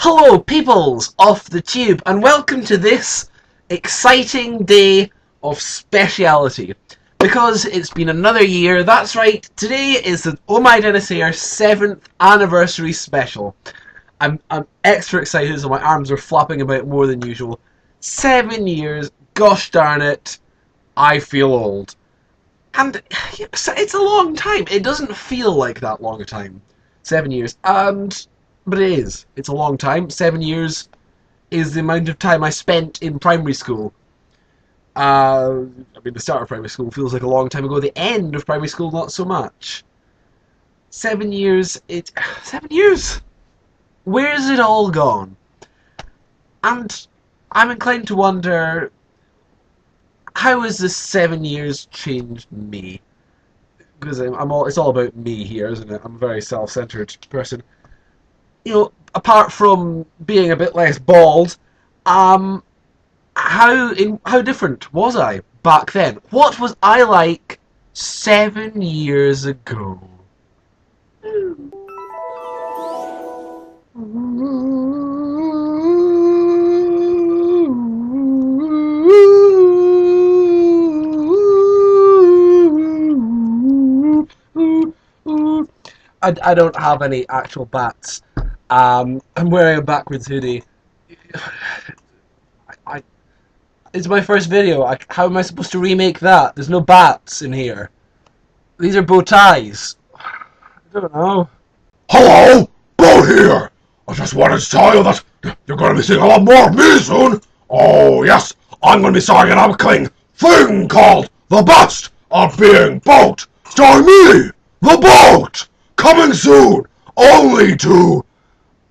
Hello peoples off the tube, and welcome to this exciting day of speciality. Because it's been another year, that's right, today is the Ohmydinosare 7th anniversary special. I'm extra excited, so my arms are flapping about more than usual. 7 years, gosh darn it, I feel old. And it's a long time. It doesn't feel like that long a time. 7 years. But it is. It's a long time. 7 years is the amount of time I spent in primary school. I mean, the start of primary school feels like a long time ago. The end of primary school, not so much. 7 years. 7 years. Where's it all gone? And I'm inclined to wonder, how has this 7 years changed me? Because it's all about me here, isn't it? I'm a very self-centered person. You know, apart from being a bit less bald, how different was I back then? What was I like 7 years ago? I don't have any actual bats. I'm wearing a backwards hoodie. It's my first video. How am I supposed to remake that? There's no bats in here. These are bow ties. I don't know. Hello! Bo here! I just wanted to tell you that you're going to be seeing a lot more of me soon. Oh yes, I'm going to be starring in a upcoming thing called The Best of Being Boat. Starring me, The Boat! Coming soon, only to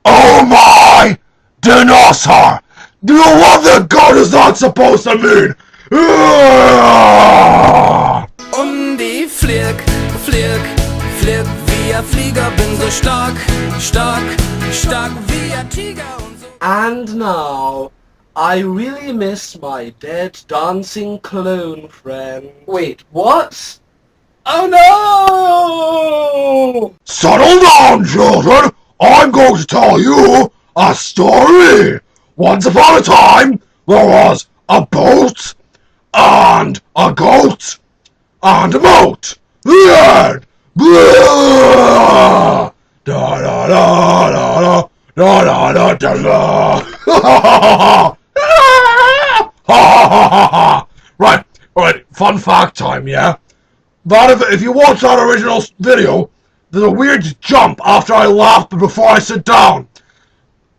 Ohmydinosare! Do you know what the god is that supposed to mean? Die Flieg, wie ein Flieger, bin so stark wie ein Tiger und so. And now, I really miss my dead dancing clone friend. Wait, what? Oh no! Settle down, children! I'm going to tell you a story! Once upon a time, there was a boat, and a goat, and a moat. The end! Blah! Da da da da da da da da da. Right, fun fact time, yeah? If you watch that original video, there's a weird jump after I laugh but before I sit down.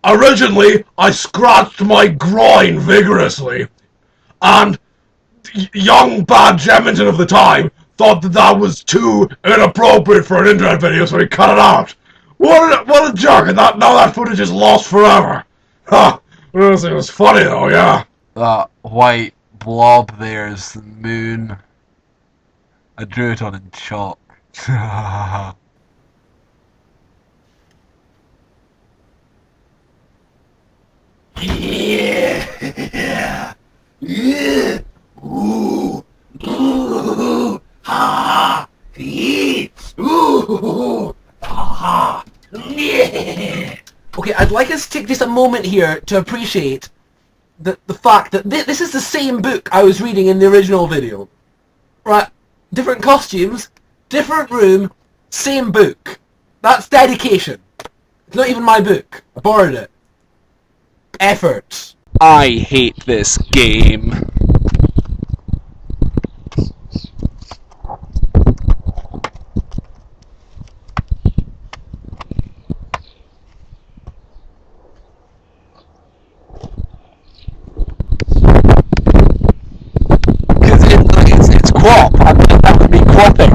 Originally, I scratched my groin vigorously, and young bad Jemington of the time thought that was too inappropriate for an internet video, so he cut it out. What a jerk, and now that footage is lost forever. Ha! It was funny though, yeah. That white blob there is the moon. I drew it on in chalk. Yeah. Ooh. Ooh. Ha. Ooh. Ha. Okay, I'd like us to take just a moment here to appreciate the fact that this is the same book I was reading in the original video. Right? Different costumes, different room, same book. That's dedication. It's not even my book. I borrowed it. Effort. I hate this game. It's crop. That would be cropping.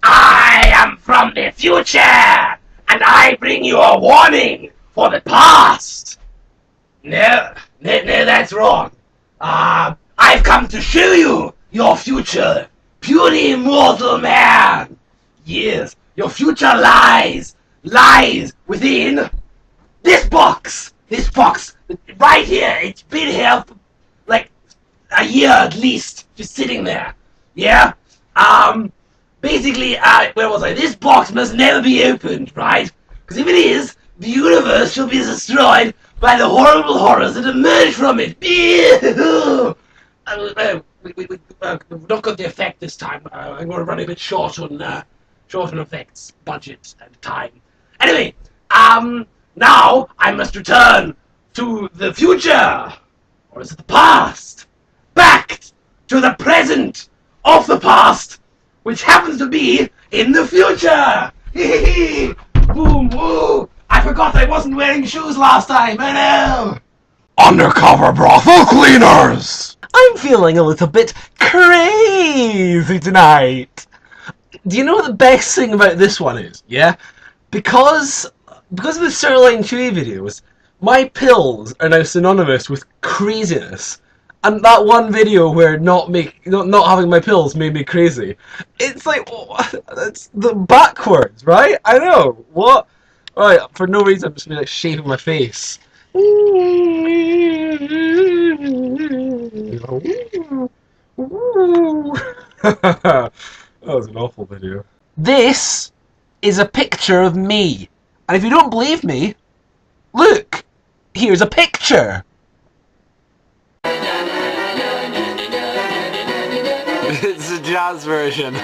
I am from the future, and I bring you a warning for the past. No, that's wrong. I've come to show you your future, pure immortal man. Yes, your future lies within this box. This box, right here. It's been here for like year at least, just sitting there. Yeah? Basically, where was I? This box must never be opened, right? Because if it is, the universe shall be destroyed by the horrible horrors that emerge from it. We've not got the effect this time. I'm going to run a bit short on effects, budget, and time. Anyway, now I must return to the future, or is it the past? Back to the present of the past, which happens to be in the future. Boom, woo! I forgot I wasn't wearing shoes last time. I know. Undercover brothel cleaners! I'm feeling a little bit crazy tonight. Do you know what the best thing about this one is? Yeah, because of the Sirloin Chewy videos, my pills are now synonymous with craziness. And that one video where not having my pills made me crazy. It's like, it's the backwards, right? I know. What? Right, for no reason I'm just gonna be like shaving my face. That was an awful video. This is a picture of me. And if you don't believe me, look, here's a picture. It's a jazz version.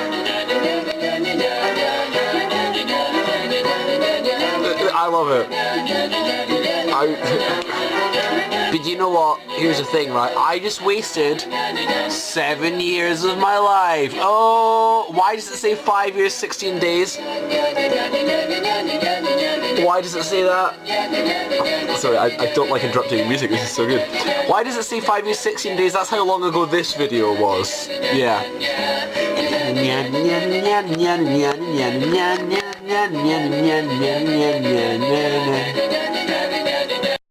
I love it. But you know what? Here's the thing, right? I just wasted 7 years of my life. Oh, why does it say 5 years, 16 days? Why does it say that? Sorry, I don't like interrupting music. This is so good. Why does it say 5 years, 16 days? That's how long ago this video was. Yeah.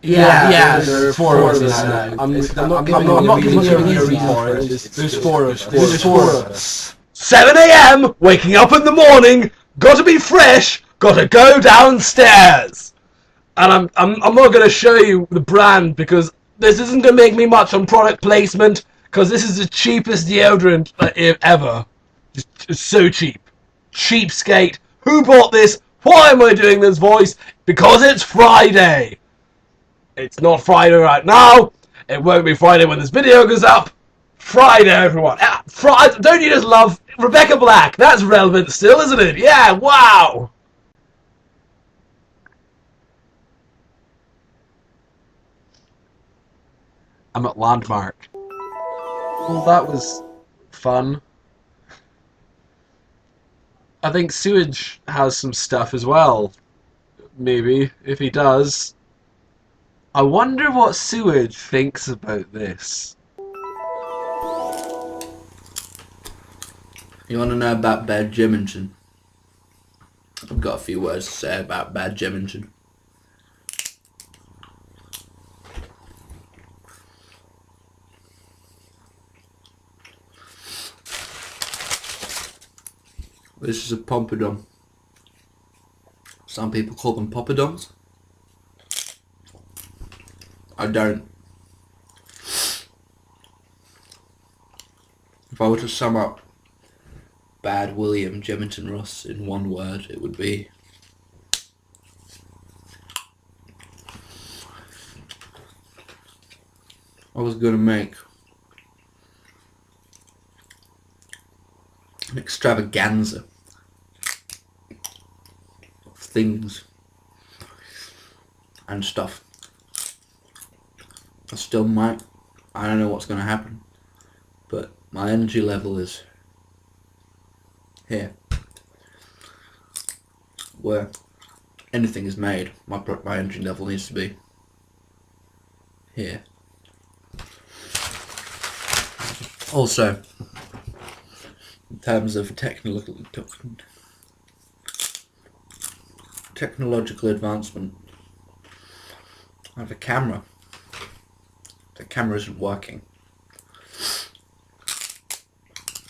Yeah, there's four of us now. I'm not giving you a reason for it. There's four of us. 7 a.m. Waking up in the morning. Gotta be fresh. Gotta go downstairs. And I'm not gonna show you the brand because this isn't gonna make me much on product placement because this is the cheapest deodorant ever. It's so cheap. Cheapskate. Who bought this? Why am I doing this voice? Because it's Friday. It's not Friday right now. It won't be Friday when this video goes up. Friday, everyone. Don't you just love Rebecca Black? That's relevant still, isn't it? Yeah, wow. I'm at Landmark. Well, that was fun. I think Sewage has some stuff as well. Maybe, if he does. I wonder what Sewage thinks about this. You want to know about bad Jemington? I've got a few words to say about bad Jemington. This is a Popadom. Some people call them Popadoms. I don't. If I were to sum up bad William Jemington Ross in one word, it would be I was going to make an extravaganza of things and stuff. I still might. I don't know what's going to happen, but my energy level is here. Where anything is made, my energy level needs to be here. Also, in terms of technological advancement, I have a camera. The camera isn't working.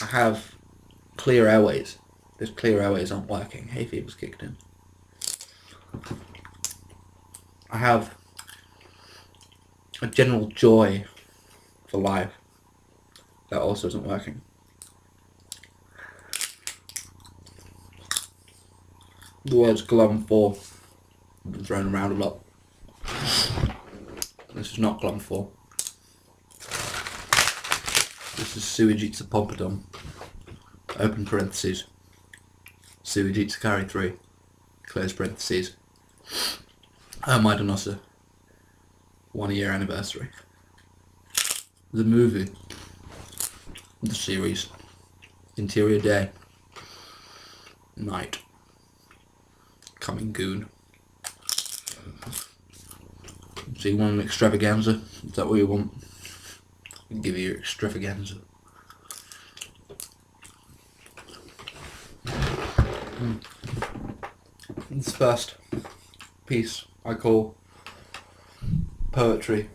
I have clear airways. Those clear airways aren't working. Hay fever's kicked in. I have a general joy for life. That also isn't working. The words Glum 4 have been thrown around a lot. This is not Glum 4. This is Sewage Eats a Popadom. Open parentheses. Sewage Eats a Carry 3. Close parentheses. Ohmydinosare 1 year anniversary. The movie. The series. Interior day. Night. Coming Goon. So you want an extravaganza? Is that what you want? I'll give you your extravaganza. This first piece I call poetry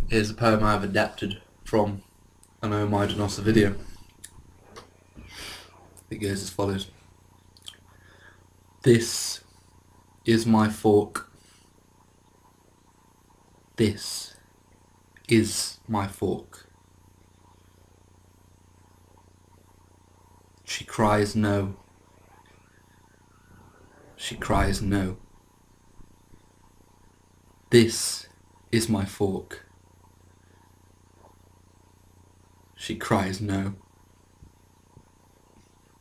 is a poem I've adapted from an Ohmydinosare video. It goes as follows. This is my fork. This is my fork. She cries no. She cries no. This is my fork. She cries no.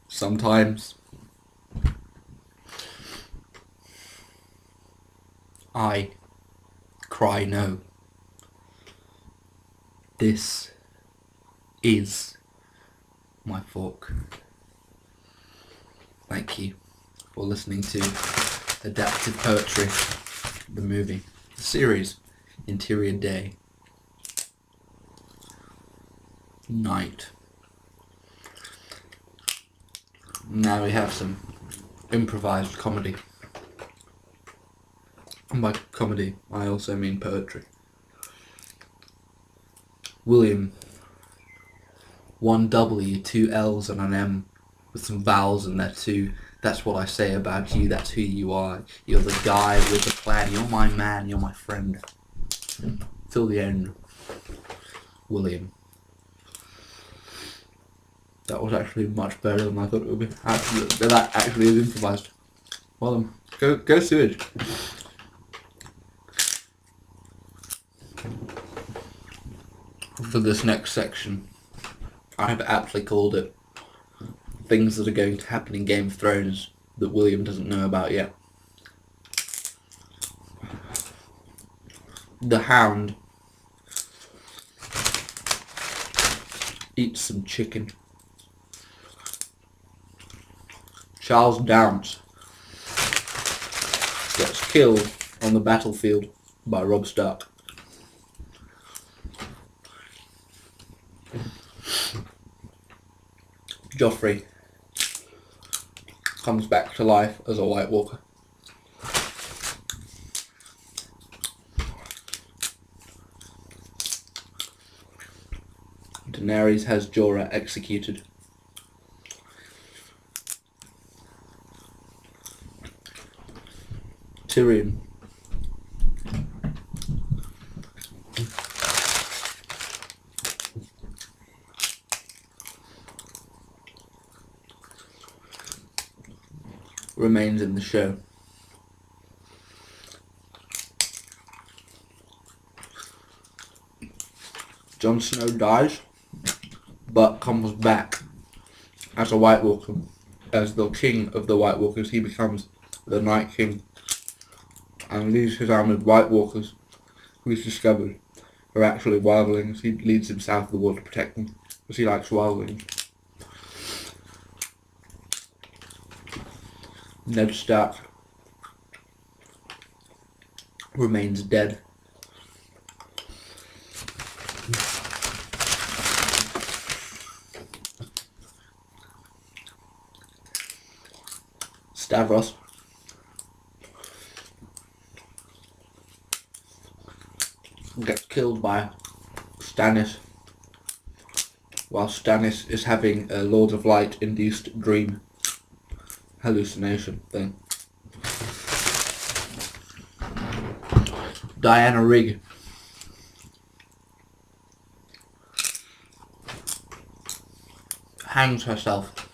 Sometimes I cry no. This is my fork. Thank you for listening to Adapted Poetry, the movie, the series, Interior Day, Night. Now we have some improvised comedy. And by comedy, I also mean poetry. William. 1 W, 2 L's and an M with some vowels in there too. That's what I say about you, that's who you are. You're the guy with the plan, you're my man, you're my friend. Till the end. William. That was actually much better than I thought it would be. That actually is improvised. Well then, go Sewage. For this next section, I have aptly called it things that are going to happen in Game of Thrones that William doesn't know about yet. The Hound eats some chicken. Charles Dance gets killed on the battlefield by Robb Stark. Joffrey comes back to life as a White Walker. Daenerys has Jorah executed. Tyrion remains in the show. Jon Snow dies, but comes back as a White Walker. As the king of the White Walkers, he becomes the Night King and leads his armoured White Walkers, who he's discovered are actually wildlings. He leads them south of the wall to protect them, because he likes wildlings. Ned Stark remains dead. Stavros gets killed by Stannis, while Stannis is having a Lord of Light induced dream hallucination thing. Diana Rigg hangs herself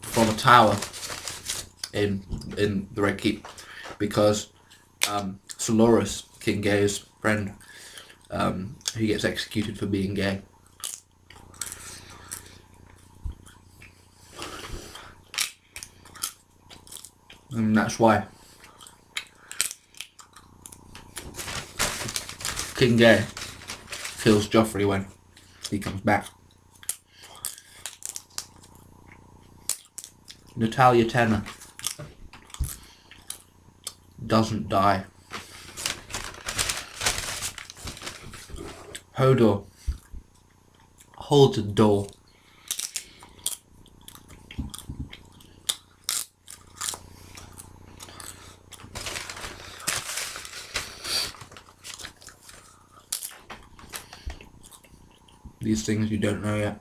from a tower in the Red Keep because Soloris, King Gay's friend, he gets executed for being gay. And that's why King Gay kills Joffrey when he comes back. Natalia Tenner doesn't die. Hodor holds a door. These things you don't know yet.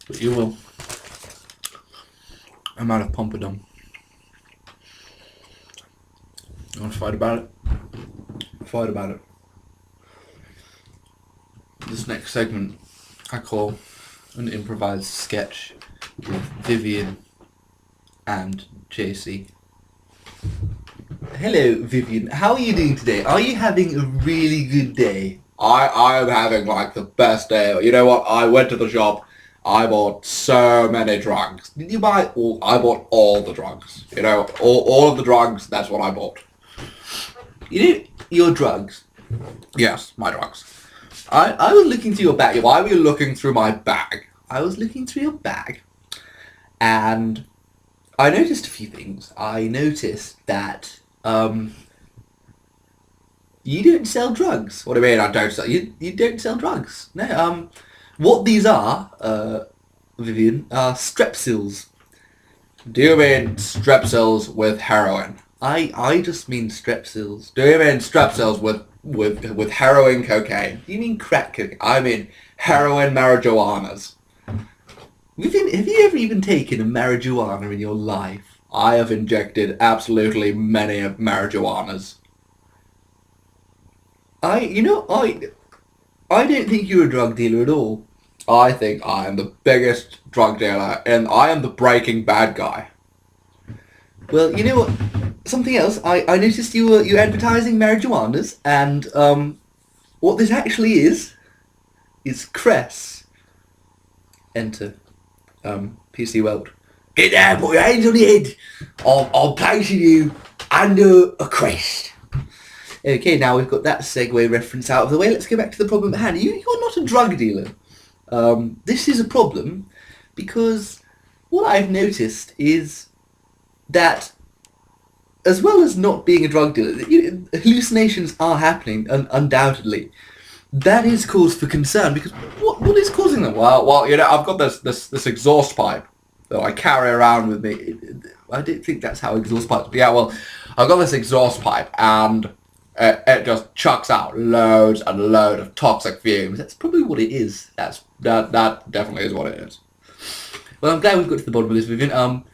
But you will. I'm out of Popadom. You want to fight about it? Fight about it. This next segment I call an improvised sketch with Vivian and JC. Hello, Vivian. How are you doing today? Are you having a really good day? I am having like the best day. You know what? I went to the shop. I bought so many drugs. Did you buy all? I bought all the drugs. You know, all of the drugs. That's what I bought. You know your drugs? Yes, my drugs. I was looking through your bag. Why were you looking through my bag? I was looking through your bag, and I noticed a few things. I noticed that you don't sell drugs. What do you mean I don't sell? You don't sell drugs? No. What these are, Vivian, are strepsils. Do you mean strepsils with heroin? I just mean strepsils. Do you mean strepsils with heroin cocaine? Do you mean crack cocaine? I mean heroin marijuanas. Vivian, have you ever even taken a marijuana in your life? I have injected absolutely many of marijuanas. I don't think you're a drug dealer at all. I think I am the biggest drug dealer, and I am the Breaking Bad guy. Well, you know what? Something else. I noticed you're advertising marijuanas, and what this actually is Cress. Enter PC Welt. Get down, put your hands on your head. I'm placing you under a crest. Okay, now we've got that segue reference out of the way. Let's go back to the problem at hand. You're not a drug dealer. This is a problem because what I've noticed is that as well as not being a drug dealer, hallucinations are happening, undoubtedly. That is cause for concern because what is causing them? Well, you know, I've got this exhaust pipe that I carry around with me. I don't think that's how exhaust pipes. But yeah, well, I've got this exhaust pipe and it just chucks out loads and loads of toxic fumes. That's probably what it is. That definitely is what it is. Well, I'm glad we've got to the bottom of this, Vivian.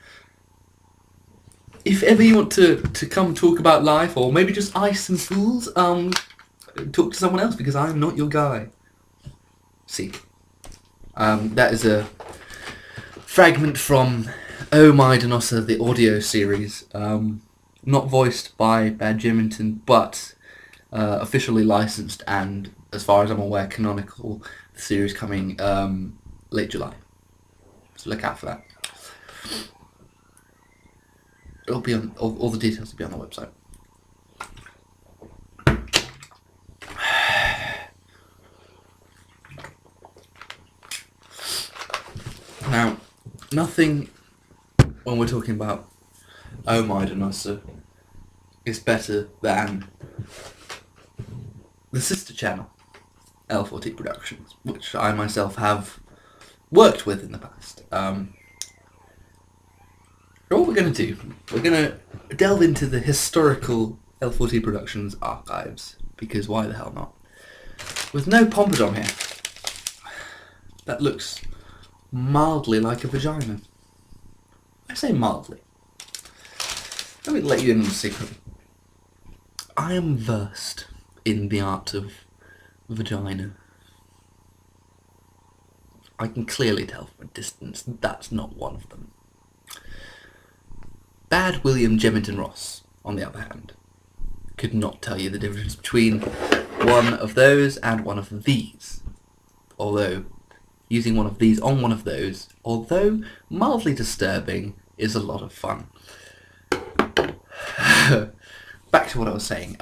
If ever you want to come talk about life or maybe just ice some fools, talk to someone else because I'm not your guy. See. That is a fragment from Ohmydinosare, the audio series. Not voiced by Bad Jimington, but officially licensed and, as far as I'm aware, canonical. The series coming late July. So look out for that. It'll be on, all the details will be on the website. Now, nothing when we're talking about Ohmydinosare is better than the sister channel, L4T Productions, which I myself have worked with in the past. What we're going to do, we're going to delve into the historical L4T Productions archives, because why the hell not? With no Popadom here. That looks mildly like a vagina. I say mildly. Let me let you in on the secret. I am versed in the art of vagina. I can clearly tell from a distance that's not one of them. Bad William Jemington Ross, on the other hand, could not tell you the difference between one of those and one of these. Although, using one of these on one of those, although mildly disturbing, is a lot of fun. Back to what I was saying.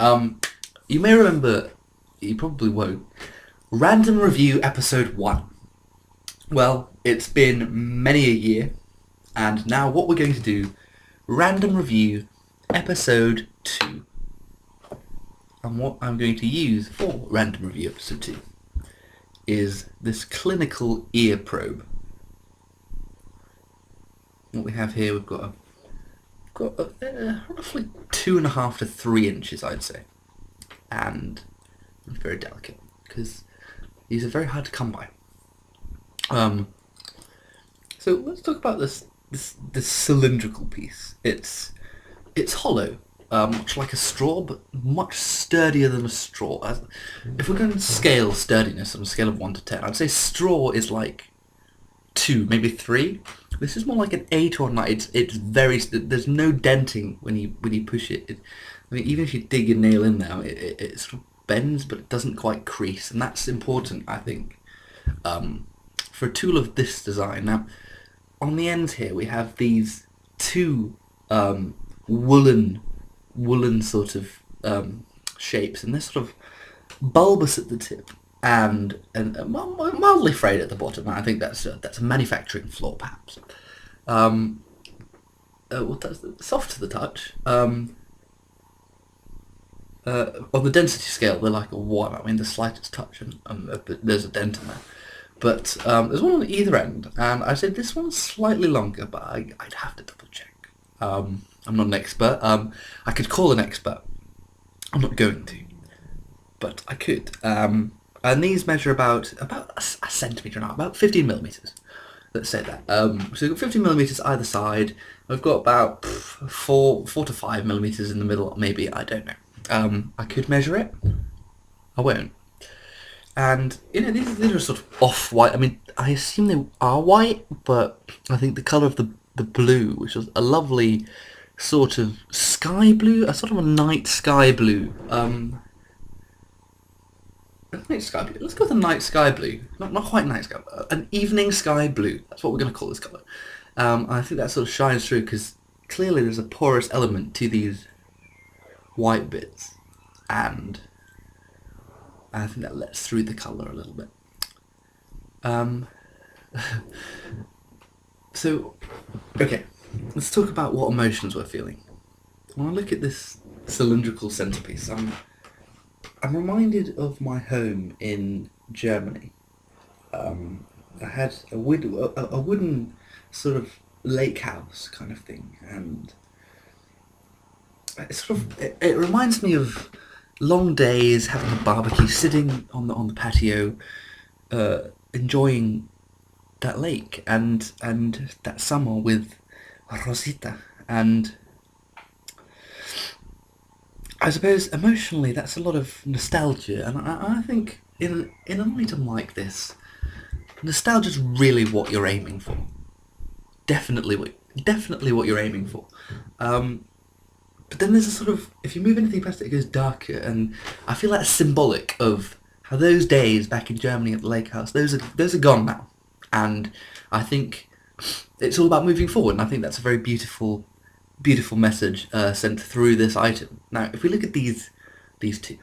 You may remember, you probably won't, Random Review Episode 1. Well, it's been many a year, and now what we're going to do, Random Review Episode 2. And what I'm going to use for Random Review Episode 2 is this clinical ear probe. What we have here, we've got roughly 2.5 to 3 inches, I'd say, and very delicate because these are very hard to come by. So let's talk about this cylindrical piece. It's hollow, much like a straw, but much sturdier than a straw. If we're going to scale sturdiness on a scale of 1 to 10, I'd say straw is like 2, maybe 3. This is more like an 8 or 9. It's very. There's no denting when you push it. I mean, even if you dig your nail in there, it sort of bends, but it doesn't quite crease, and that's important, I think, for a tool of this design. Now, on the ends here, we have these 2 woolen sort of shapes, and they're sort of bulbous at the tip and mildly frayed at the bottom. I think that's a manufacturing flaw, perhaps. Well, that's soft to the touch. On the density scale, they're like a 1. I mean, the slightest touch, and there's a dent in there. But there's one on either end, and I said this one's slightly longer, but I'd have to double check. I'm not an expert. I could call an expert. I'm not going to, but I could. And these measure about a centimetre now, about 15 millimetres. Let's say that. So we've got 15 millimetres either side. We've got about 4 to 5 millimetres in the middle, maybe. I don't know. I could measure it. I won't. And these are sort of off-white. I mean, I assume they are white, but I think the colour of the blue, which was a lovely sort of sky blue, a sort of a night sky blue. Night sky blue. Let's go with a night sky blue. Not quite night sky. An evening sky blue. That's what we're going to call this colour. I think that sort of shines through because clearly there's a porous element to these white bits, and I think that lets through the colour a little bit. So, okay, let's talk about what emotions we're feeling. When I look at this cylindrical centrepiece, I'm reminded of my home in Germany. I had a wooden sort of lake house kind of thing, and it reminds me of long days, having a barbecue, sitting on the patio, enjoying that lake and that summer with Rosita. And I suppose emotionally that's a lot of nostalgia, and I think in an item like this, nostalgia's really what you're aiming for. Definitely what you're aiming for. But then there's a sort of, if you move anything past it, it goes darker, and I feel that's symbolic of how those days back in Germany at the lake house, those are gone now, and I think it's all about moving forward, and I think that's a very beautiful message sent through this item. Now, if we look at these two,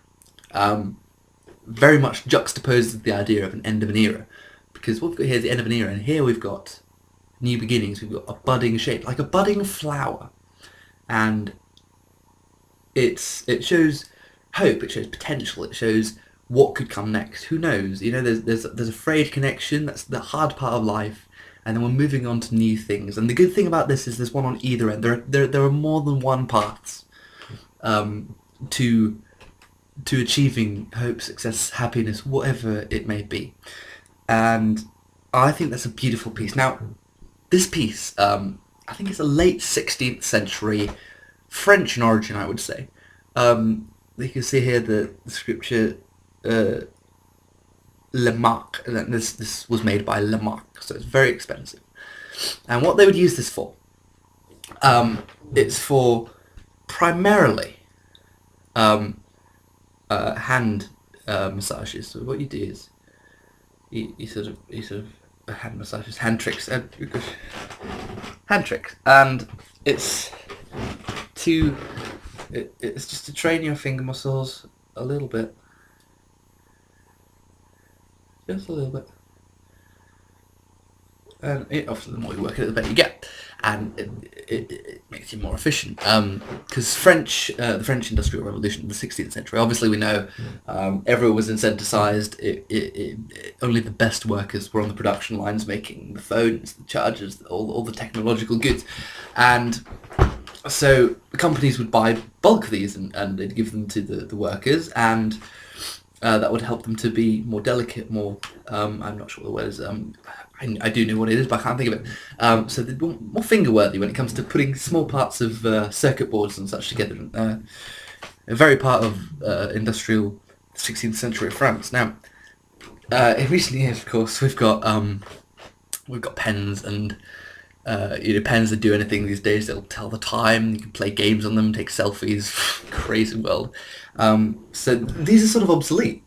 very much juxtaposes the idea of an end of an era, because what we've got here is the end of an era, and here we've got new beginnings. We've got a budding shape, like a budding flower, and it shows hope, it shows potential, it shows what could come next. Who knows? There's a frayed connection. That's the hard part of life, and then we're moving on to new things. And the good thing about this is there's one on either end. There are more than one paths to achieving hope, success, happiness, whatever it may be. And I think that's a beautiful piece. Now, this piece, I think it's a late 16th century, French in origin, I would say. you can see here the scripture Le Marque, and this was made by Le Marque, so it's very expensive. And what they would use this for, it's for primarily hand massages. So what you do is you sort of hand massages, hand tricks, and it's just to train your finger muscles a little bit. Just a little bit. And obviously the more you work at it, the better you get. And it makes you more efficient. Because the French Industrial Revolution in the 16th century, obviously we know everyone was incentivized. Only the best workers were on the production lines making the phones, the chargers, all the technological goods. And so the companies would buy bulk of these and they'd give them to the workers, and that would help them to be more delicate, more, I'm not sure what the word is, I do know what it is, but I can't think of it. So they're more finger-worthy when it comes to putting small parts of circuit boards and such together. A very part of industrial 16th century France. Now, in recent years, of course, we've got pens, and pens that do anything these days. They'll tell the time. You can play games on them, take selfies. Crazy world. So these are sort of obsolete.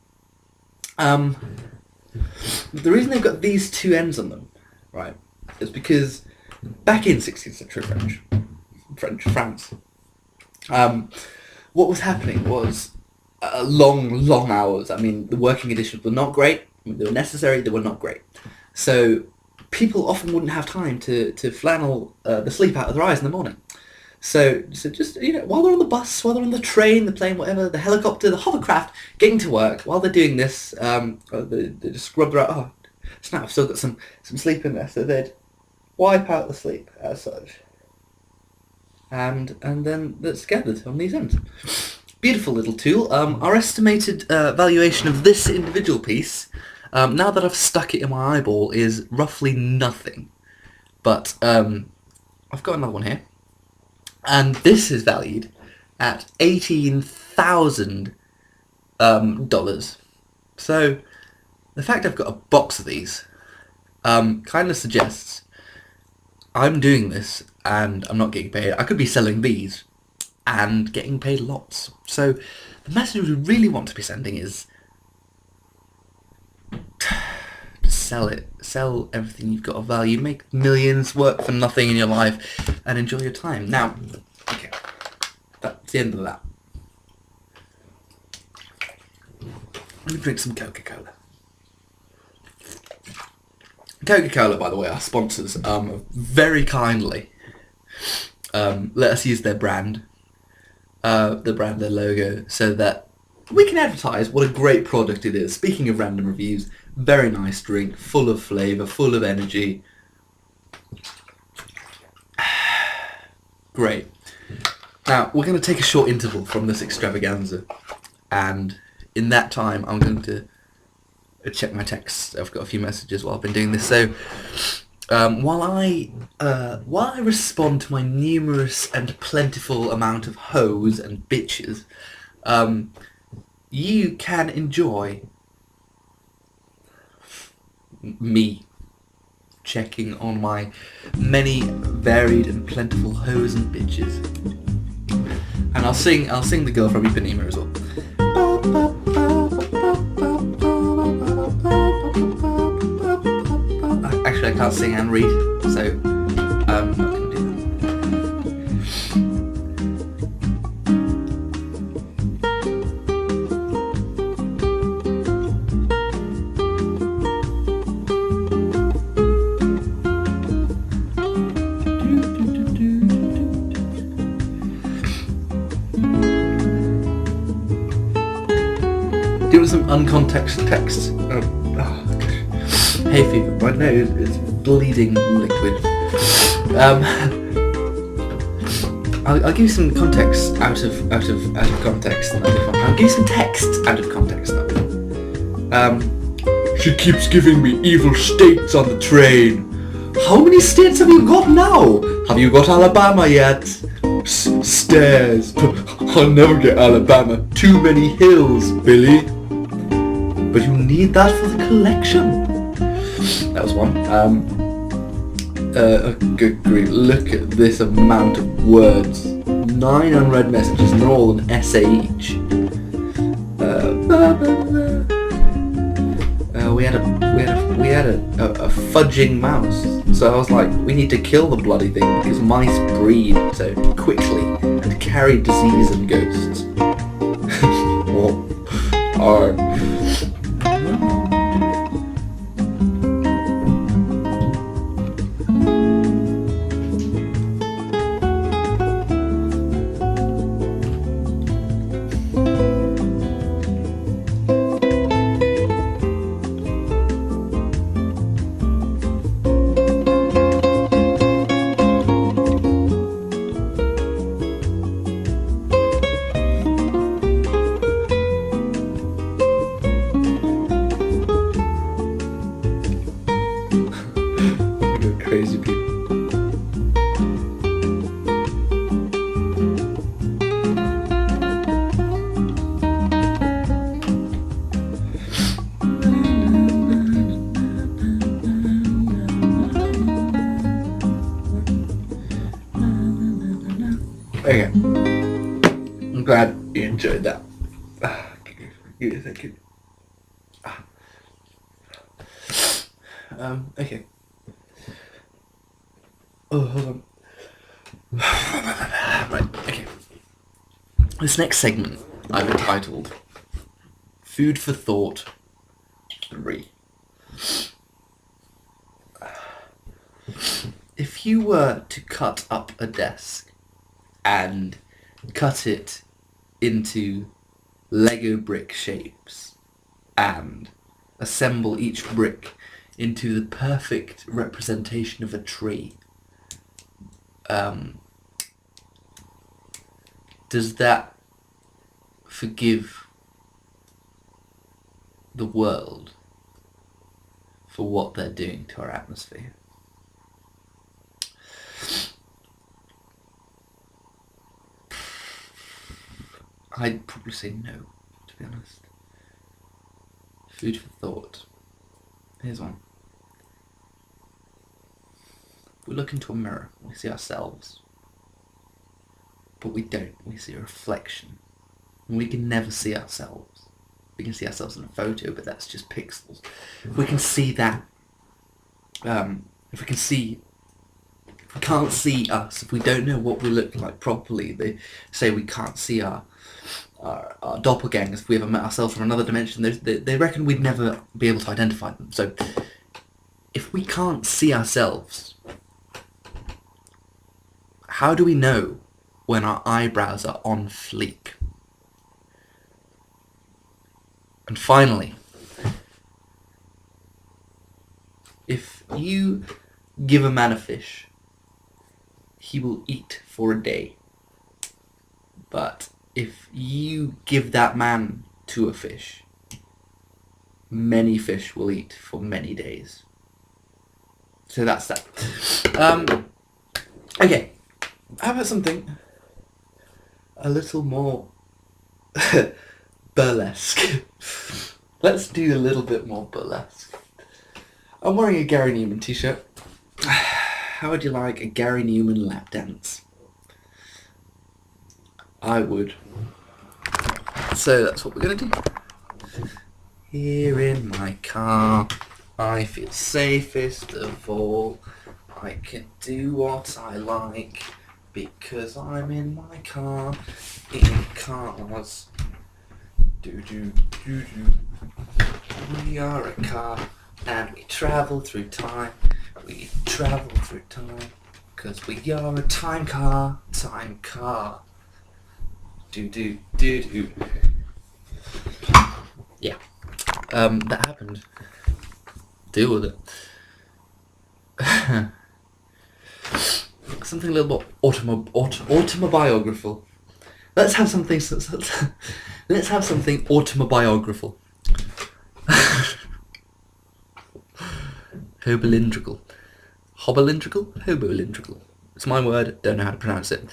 The reason they've got these two ends on them, right, is because back in 16th century France, what was happening was long hours. I mean, the working conditions were not great. I mean, they were necessary, they were not great. So people often wouldn't have time to flannel the sleep out of their eyes in the morning. So just, while they're on the bus, while they're on the train, the plane, whatever, the helicopter, the hovercraft, getting to work, while they're doing this, they just rub their eye, snap, I've still got some sleep in there. So they'd wipe out the sleep as such. And then that's gathered on these ends. Beautiful little tool. Our estimated valuation of this individual piece, now that I've stuck it in my eyeball, is roughly nothing. But I've got another one here. And this is valued at $18,000. So the fact I've got a box of these kind of suggests I'm doing this and I'm not getting paid. I could be selling these and getting paid lots. So the message we really want to be sending is sell it. Sell everything you've got of value. Make millions, work for nothing in your life, and enjoy your time. Now, okay, that's the end of that. Let me drink some Coca-Cola. Coca-Cola, by the way, our sponsors, very kindly let us use their brand, their logo, so that we can advertise what a great product it is. Speaking of random reviews, very nice drink, full of flavour, full of energy. Great. Now, we're going to take a short interval from this extravaganza, and in that time I'm going to check my texts. I've got a few messages while I've been doing this. So while I respond to my numerous and plentiful amount of hoes and bitches, you can enjoy me checking on my many varied and plentiful hoes and bitches. And I'll sing the girl from Ipanema as well. Actually, I can't sing and read, so I'm not going to do that. Doing some uncontexted text. Oh gosh. Hay fever. My nose is bleeding liquid. I'll give you some context out of context. I'll give you some text out of context. She keeps giving me evil states on the train. How many states have you got now? Have you got Alabama yet? stairs. I'll never get Alabama. Too many hills, Billy. But you need that for the collection. That was one. Good grief, look at this amount of words. 9 unread messages, and they're all an essay each. We had a fudging mouse. So I was like, we need to kill the bloody thing because mice breed so quickly and carry disease and ghosts. Or crazy people. Okay. I'm glad you enjoyed that. Thank you. Okay. Oh, hold on. Right, okay. This next segment I've entitled Food for Thought 3. If you were to cut up a desk and cut it into Lego brick shapes and assemble each brick into the perfect representation of a tree, does that forgive the world for what they're doing to our atmosphere? I'd probably say no, to be honest. Food for thought. Here's one. We look into a mirror, we see ourselves. But we don't, we see a reflection. And we can never see ourselves. We can see ourselves in a photo, but that's just pixels. If we can see that, if we can't see us, if we don't know what we look like properly, they say we can't see our doppelgangers if we ever met ourselves from another dimension. They reckon we'd never be able to identify them. So, if we can't see ourselves, how do we know when our eyebrows are on fleek? And finally, if you give a man a fish, he will eat for a day. But if you give that man to a fish, many fish will eat for many days. So that's that. Okay, how about something a little more burlesque? Let's do a little bit more burlesque. I'm wearing a Gary Newman t-shirt. How would you like a Gary Newman lap dance? I would. So that's what we're going to do. Here in my car, I feel safest of all. I can do what I like because I'm in my car. In cars. Do. We are a car and we travel through time. We travel through time because we are a time car. Time car. Do. Yeah. That happened. Deal with it. Something a little bit autobiographical. Let's have something. Let's have something autobiographical. Hobolindrical. Hobolindrical? Hobolindrical. It's my word. Don't know how to pronounce it.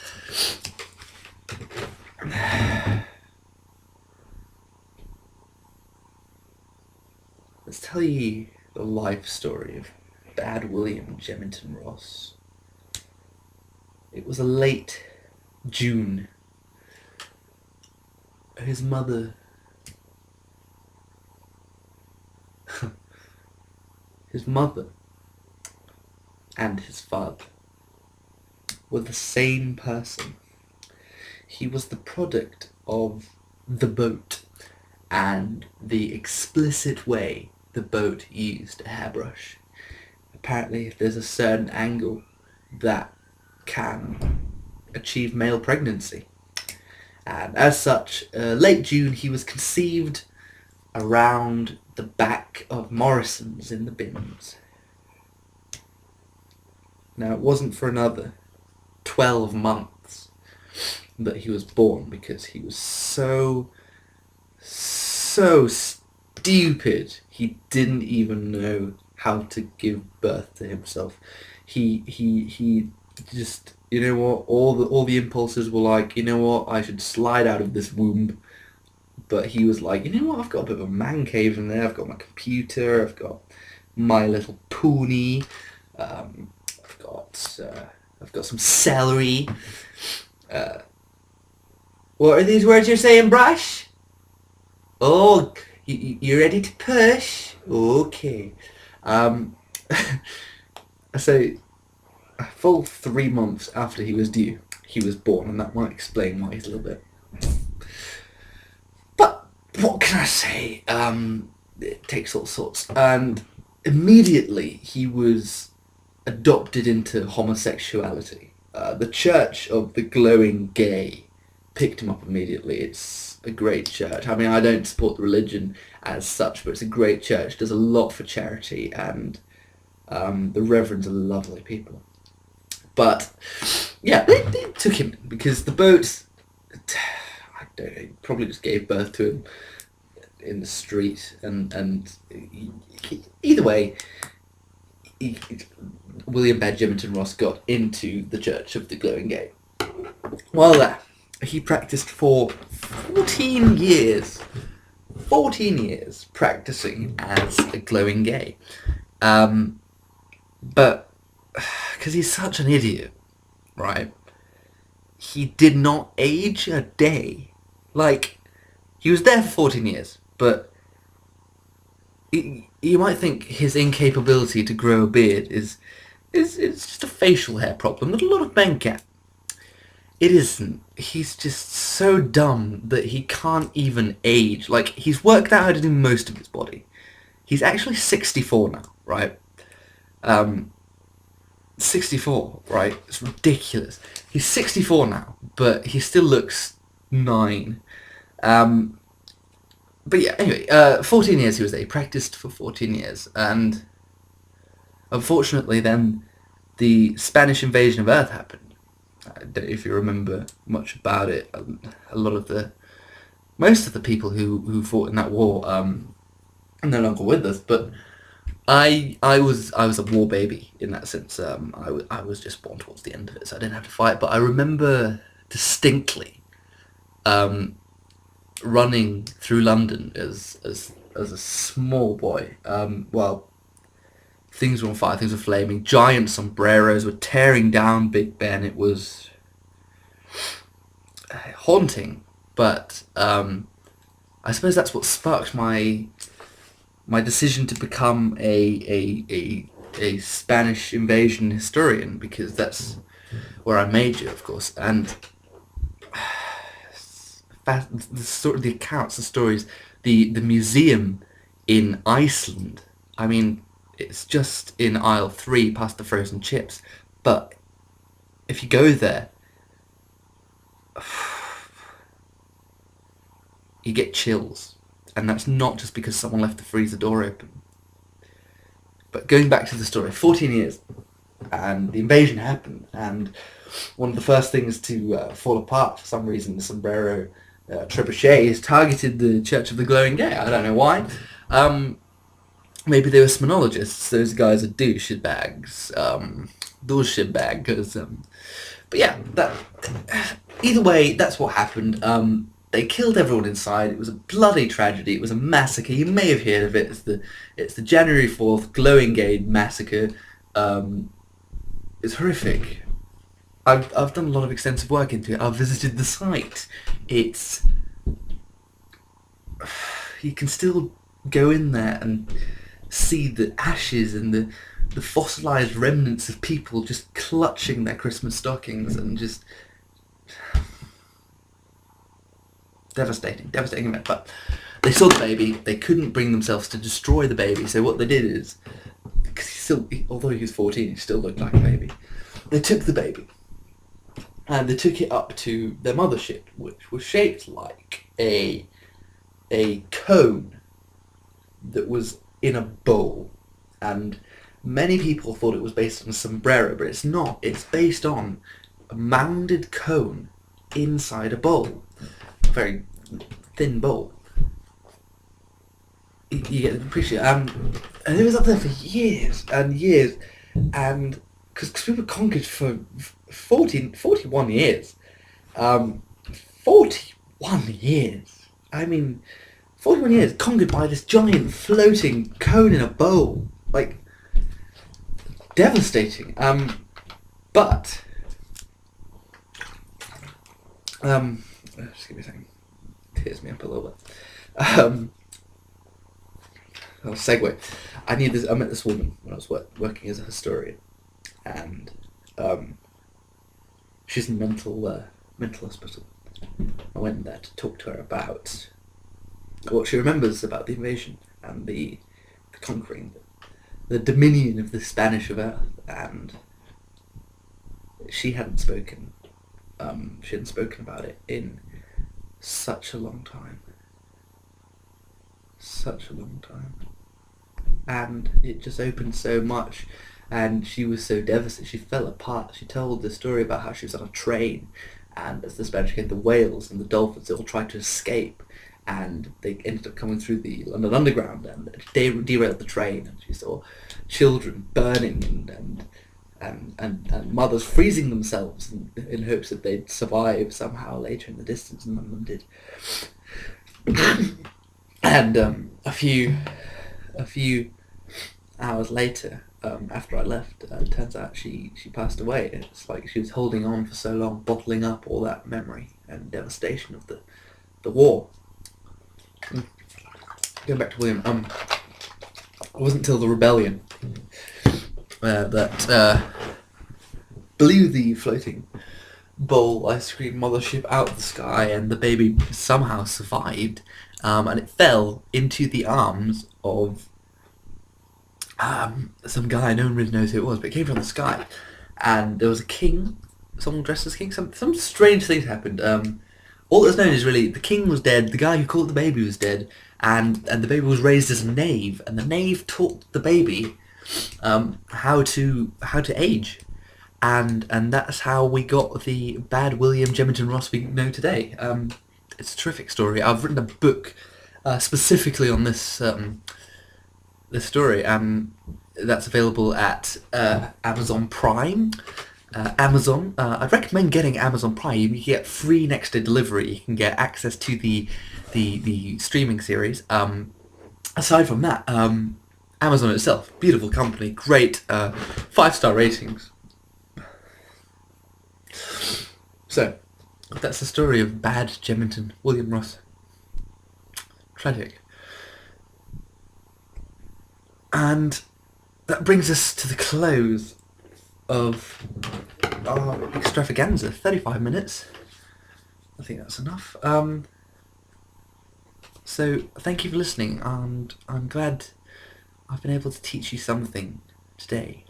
Let's tell you the life story of Bad William Jemington Ross. It was a late June. His mother... his mother and his father were the same person. He was the product of the boat and the explicit way the boat used a hairbrush. Apparently, if there's a certain angle, that can achieve male pregnancy. And as such, late June, he was conceived around the back of Morrison's in the bins. Now, it wasn't for another 12 months that he was born, because he was so stupid he didn't even know how to give birth to himself. He just, you know what, all the impulses were like, you know what, I should slide out of this womb. But he was like, you know what, I've got a bit of a man cave in there, I've got my computer, I've got my little pony, I've got some celery. What are these words you're saying, Brush? Oh, you ready to push? Okay. So, a full 3 months after he was due, he was born, and that might explain why he's a little bit... But, what can I say? It takes all sorts. And immediately he was adopted into homosexuality. The Church of the Glowing Gay picked him up immediately. It's a great church. I mean, I don't support the religion as such, but it's a great church. Does a lot for charity, and the reverends are lovely people. But yeah, they took him because the boat, I don't know, probably just gave birth to him in the street, and either way, William Bad Jemington Ross got into the Church of the Glowing Gay. While there, he practiced for 14 years. 14 years practicing as a glowing gay. But, because he's such an idiot, right, he did not age a day. Like, he was there for 14 years, but you might think his incapability to grow a beard is just a facial hair problem that a lot of men get. It isn't. He's just so dumb that he can't even age. Like, he's worked out how to do most of his body. He's actually 64 now, right? 64, right? It's ridiculous. He's 64 now, but he still looks 9. But yeah, anyway, 14 years he was there. He practiced for 14 years, and unfortunately then the Spanish invasion of Earth happened. I don't know if you remember much about it. Most of the people who fought in that war are no longer with us, but I was a war baby in that sense. I was just born towards the end of it, so I didn't have to fight. But I remember distinctly running through London as a small boy. Well, things were on fire, things were flaming, giant sombreros were tearing down Big Ben. It was haunting, but I suppose that's what sparked my decision to become a Spanish invasion historian, because that's where I major, of course. And the accounts, the stories, the museum in Iceland, I mean, it's just in aisle 3 past the frozen chips, but if you go there, you get chills. And that's not just because someone left the freezer door open. But going back to the story, 14 years, and the invasion happened, and one of the first things to fall apart for some reason, the sombrero trebuchets targeted the Church of the Glowing Gay. I don't know why. Maybe they were smonologists. Those guys are douchebags. Douchebag, because But yeah, that either way, that's what happened. They killed everyone inside. It was a bloody tragedy. It was a massacre. You may have heard of it. It's the January 4th Glowing Gate massacre. It's horrific. I've done a lot of extensive work into it. I've visited the site. It's you can still go in there and see the ashes and the fossilized remnants of people just clutching their Christmas stockings and just devastating event. But they saw the baby. They couldn't bring themselves to destroy the baby. So what they did is, because although he was 14, he still looked like a baby. They took the baby and they took it up to their mothership, which was shaped like a cone that was in a bowl, and many people thought it was based on a sombrero, but it's not. It's based on a mounded cone inside a bowl, a very thin bowl. You get to appreciate it. And it was up there for years and years, and because we were conquered for 41 years. 41 years. I mean, 41 years conquered by this giant floating cone in a bowl. Like, devastating. But just give me a second. Tears me up a little bit. I'll segue. I met this woman when I was working as a historian, and she's in a mental hospital. I went there to talk to her about what she remembers about the invasion and the conquering, the dominion of the Spanish of Earth, and she hadn't spoken. She hadn't spoken about it in such a long time. And it just opened so much, and she was so devastated. She fell apart. She told the story about how she was on a train, and as the Spanish came, the whales and the dolphins, they all tried to escape, and they ended up coming through the London Underground, and they derailed the train, and she saw children burning and mothers freezing themselves in hopes that they'd survive somehow later in the distance, and none of them did. And a few hours later, after I left, it turns out she passed away. It's like she was holding on for so long, bottling up all that memory and devastation of the war. Going back to William, it wasn't until the rebellion that blew the floating bowl ice cream mothership out of the sky, and the baby somehow survived, and it fell into the arms of some guy. No one really knows who it was, but it came from the sky, and there was a king, someone dressed as king. Some strange things happened. All that's known is really the king was dead, the guy who caught the baby was dead, and the baby was raised as a knave, and the knave taught the baby how to age, and that's how we got the bad William Jemington Ross we know today. It's a terrific story. I've written a book specifically on this this story. That's available at Amazon Prime. Amazon. I'd recommend getting Amazon Prime. You can get free next day delivery. You can get access to the streaming series. Aside from that, Amazon itself, beautiful company, great 5-star ratings. So, that's the story of bad Jemington, William Ross. Tragic. And that brings us to the close of our extravaganza. 35 minutes. I think that's enough. So, thank you for listening, and I'm glad I've been able to teach you something today.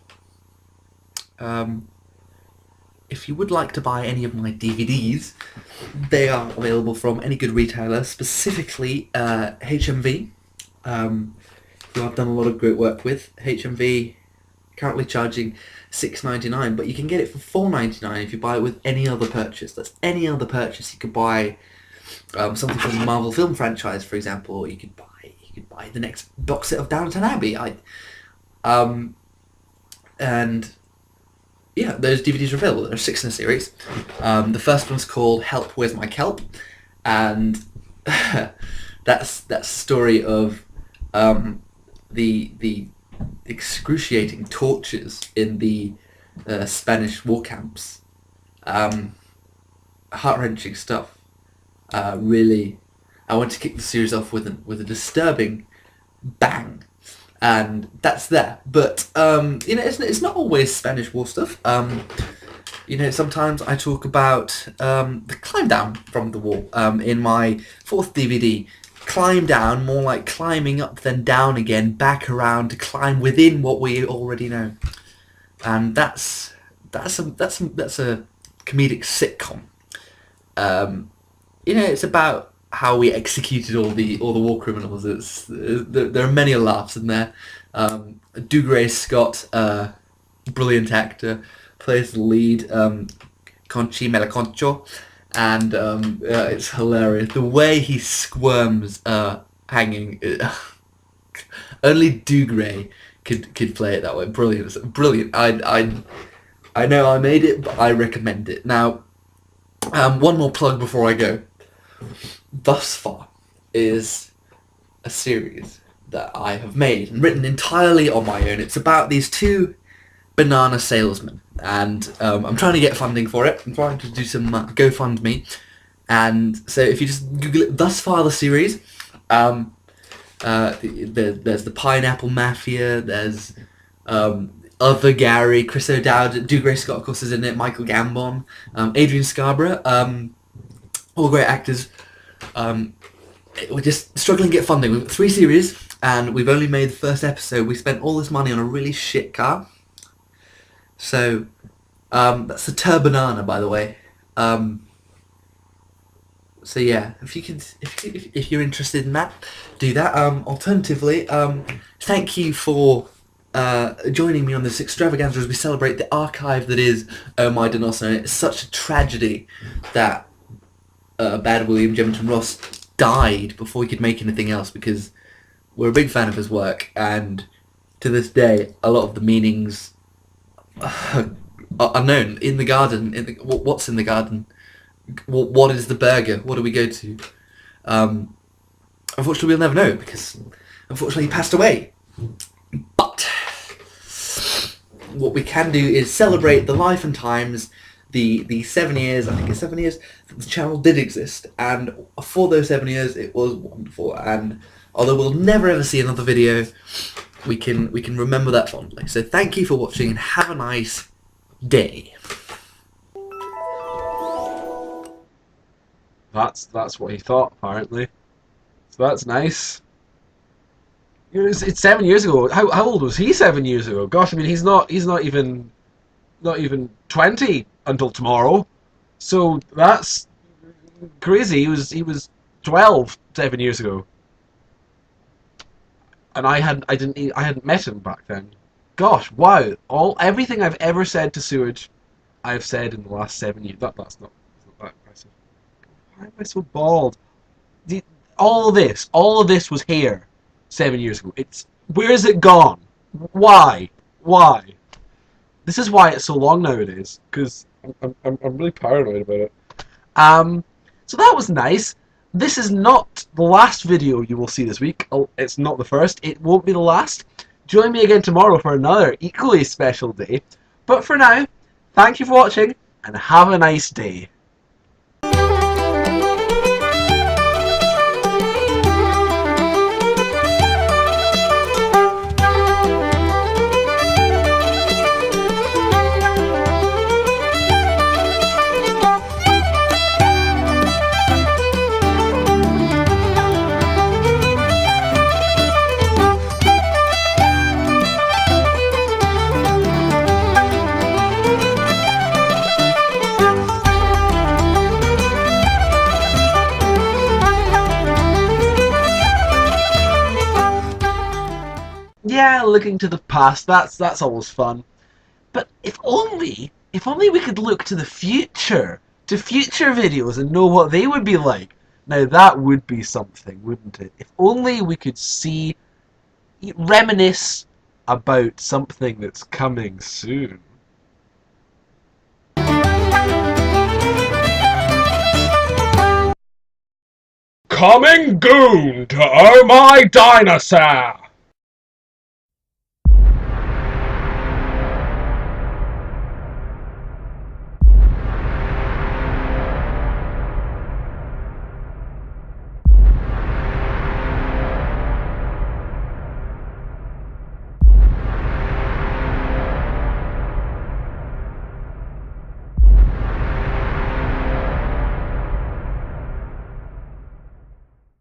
If you would like to buy any of my DVDs, they are available from any good retailer, specifically HMV, who I've done a lot of great work with. HMV currently charging $6.99, but you can get it for $4.99 if you buy it with any other purchase. That's any other purchase. You could buy something from the Marvel film franchise, for example, or you could buy the next box set of Downton Abbey. And yeah, those DVDs are available. There are 6 in a series. The first one's called Help, Where's My Kelp? And that's the story of the excruciating tortures in the Spanish war camps. Heart-wrenching stuff. Really, I want to kick the series off with a disturbing bang, and that's there. But it's not always Spanish war stuff. Sometimes I talk about the climb down from the wall. In my 4th DVD, climb down, more like climbing up then down again, back around to climb within what we already know, and that's a comedic sitcom. It's about how we executed all the war criminals. There are many laughs in there. Dougray Scott, brilliant actor, plays the lead, Conchi Melaconcho, and it's hilarious. The way he squirms hanging, only Dougray could play it that way. Brilliant. I know I made it, but I recommend it. Now, one more plug before I go. Thus Far is a series that I have made and written entirely on my own. It's about these 2 banana salesmen, and I'm trying to get funding for it. I'm trying to do some GoFundMe, and so if you just Google it, Thus Far the series, there's the Pineapple Mafia, there's other Gary, Chris O'Dowd, Dougray Scott of course is in it, Michael Gambon, Adrian Scarborough, all great actors. We're just struggling to get funding. We've got 3 series, and we've only made the first episode. We spent all this money on a really shit car. So, that's the Turbanana, by the way. So yeah, if you're interested in that, do that. Alternatively, thank you for joining me on this extravaganza as we celebrate the archive that is Ohmydinosare. It's such a tragedy that Bad William Jemington Ross died before he could make anything else, because we're a big fan of his work, and to this day a lot of the meanings are unknown. In the garden, what's in the garden? What is the burger? What do we go to? Unfortunately we'll never know, because unfortunately he passed away. But what we can do is celebrate the life and times, the 7 years, I think it's 7 years, that the channel did exist, and for those 7 years it was wonderful, and although we'll never ever see another video, we can remember that fondly. So thank you for watching, and have a nice day. That's what he thought, apparently. So that's nice. It's 7 years ago. How old was he 7 years ago? Gosh, I mean, he's not even 20 until tomorrow. So that's crazy. He was 12 7 years ago, and I hadn't met him back then. Gosh, wow! Everything I've ever said to Sewage, I've said in the last 7 years. That's not that impressive. Why am I so bald? All of this was here 7 years ago. Where is it gone? Why? This is why it's so long nowadays, because I'm really paranoid about it. So that was nice. This is not the last video you will see this week. It's not the first. It won't be the last. Join me again tomorrow for another equally special day. But for now, thank you for watching, and have a nice day. Yeah, looking to the past, that's always fun. But if only we could look to the future, to future videos, and know what they would be like. Now that would be something, wouldn't it? If only we could reminisce about something that's coming soon. Coming Goon to Ohmydinosare.